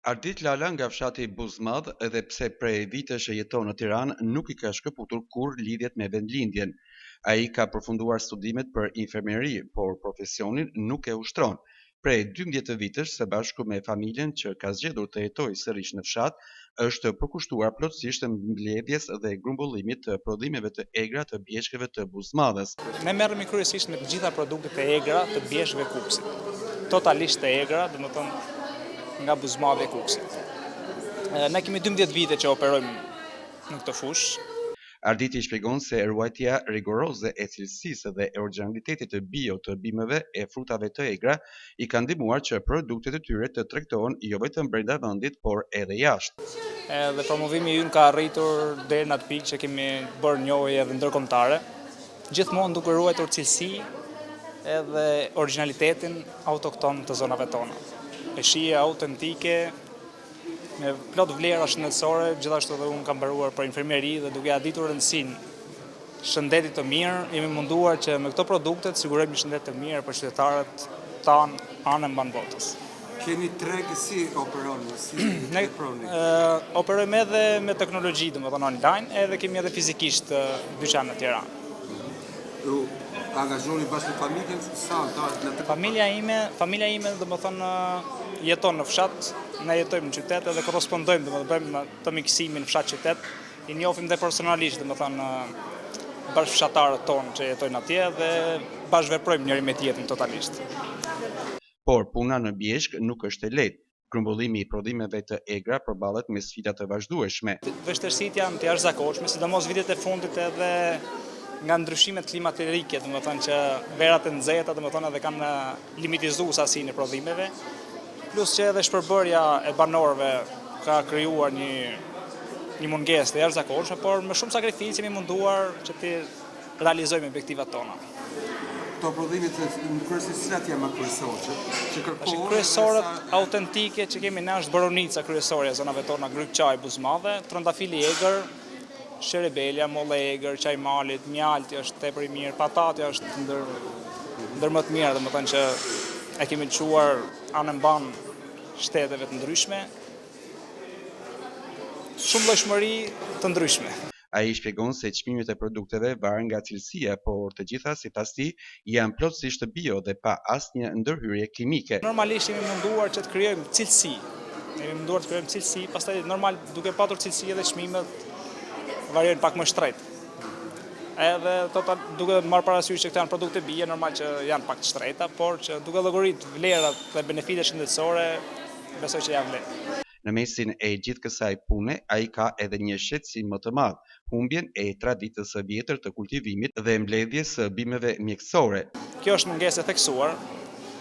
Ardit Lala nga fshati Buzmadh, edhe pse prej vitesh jeton në Tiranë, nuk i ka shkëputur kurrë lidhjet me vendlindjen. Ai ka përfunduar studimet për infermieri, por profesionin nuk e ushtron. Prej 12 vitesh, së bashku me familjen që ka zgjedhur të jetojë sërish në fshat, është përkushtuar plotësisht mbledhjes dhe grumbullimit të prodhimeve të egra të bjeshkeve të Buzmadhës. Ne merremi kryesisht me të gjitha produktet e egra të bjeshkëve Kukësit. Totalisht të egra, domethënë nga Buzmadhi e Kukësit. Ne kemi 12 vite që operojmë në këtë fushë. Arditi shpjegon se ruajtja rigoroze e cilësisë dhe e origjinalitetit të bio të bimëve e frutave të egra i ka ndihmuar që produktet e tyre të tregtohen jo vetëm brenda vendit, por edhe jashtë. Dhe promovimi ynë ka arritur deri në atë pikë që kemi bërë njohje edhe ndërkombëtare, gjithmonë duke ruajtur cilësi edhe origjinalitetin autokton të zonave tona. Peshqie autentike, me plot vlera shëndetësore, gjithashtu edhe unë kam mbaruar për infermieri dhe duke ja ditur rëndësinë shëndetit të mirë, jemi munduar që me këto produkte të sigurojmë një shëndet të mirë për qytetarët tanë anë mban botës. Keni treg si operoni, si ne operojmë edhe me teknologji, domethënë online, edhe kemi edhe fizikisht dyqan në Tiranë. Ju angazhoni bashkë me familjen, sa në të... Familja ime domethënë jeton në fshat, ne jetojmë në qytet edhe korrespondojmë, domethënë bëjmë të miksimin fshat-qytet, i njohim dhe personalisht, domethënë bashkëfshatarët tonë që jetojnë atje dhe bashkëveprojmë njëri me tjetrin totalisht. Por puna në bjeshk nuk është e lehtë. Grumbullimi i prodhimeve të egra përballet me sfida të vazhdueshme. Vështirësitë janë të jashtëzakonshme, sidomos vitet e fundit edhe nga ndryshimet klimatike, domethënë që verat e nxehta domethënë edhe kanë limitizuar sasinë e prodhimeve, plus që edhe shpërbërja e banorëve ka krijuar një mungesë të jashtëzakonshme, por me shumë sakrificë jemi munduar që të realizojmë objektivat tona. Këto prodhime në kryesisht cilat janë më kryesorë që kërkojnë? Kryesorët autentike që kemi ne është borovnica kryesore e zonave tona, gryk çaj Buzmadhe, trëndafili i egër, sherebelia, molle e egër, çaj malit, mjalti është tepër i mirë, patati është ndër më të mirë, domethënë që e kemi çuar anë mban shteteve të ndryshme, shumë llojshmëri të ndryshme. Ai shpjegon se çmimet e produkteve varen nga cilësia, por të gjitha sipas tij janë plotësisht bio dhe pa asnjë ndërhyrje kimike. Normalisht jemi munduar që të krijojmë cilësi. Pastaj normal duke patur cilësi edhe çmimet variojnë pak më shtrejt. Edhe duke marrë parasysh që këto janë produkte bie, normal që janë pak të shtrejta, por që duke llogarit vlerat dhe benefitet shëndetësore, besoj që janë vlerë. Në mesin e gjithë kësaj pune, ai ka edhe një shqetësim më të madh, humbjen e traditës së vjetër të kultivimit dhe mbledhjes së bimëve mjekësore. Kjo është mungesë e theksuar,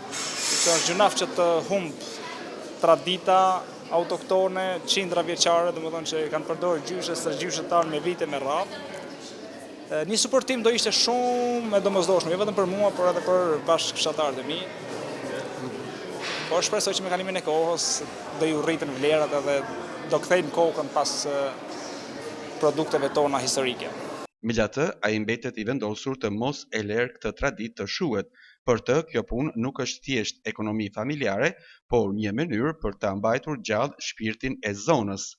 që është gjunaf që të humb tradita autoktone, qindra vjeçare, domethënë që kanë përdorur gjyshet tanë me vite me radhë. Një suportim do ishte shumë e domosdoshme, jo vetëm për mua, por edhe për bashkëfshatarët e mi. Por shpresoj që me kalimin e kohës do ju rritën vlerat edhe do kthejnë kokën pas produkteve tona historike. Megjithatë, ai mbetet i vendosur të mos e lërë këtë traditë të shuhet. Për të, kjo punë nuk është thjesht ekonomi familjare, por një mënyrë për ta mbajtur gjallë shpirtin e zonës.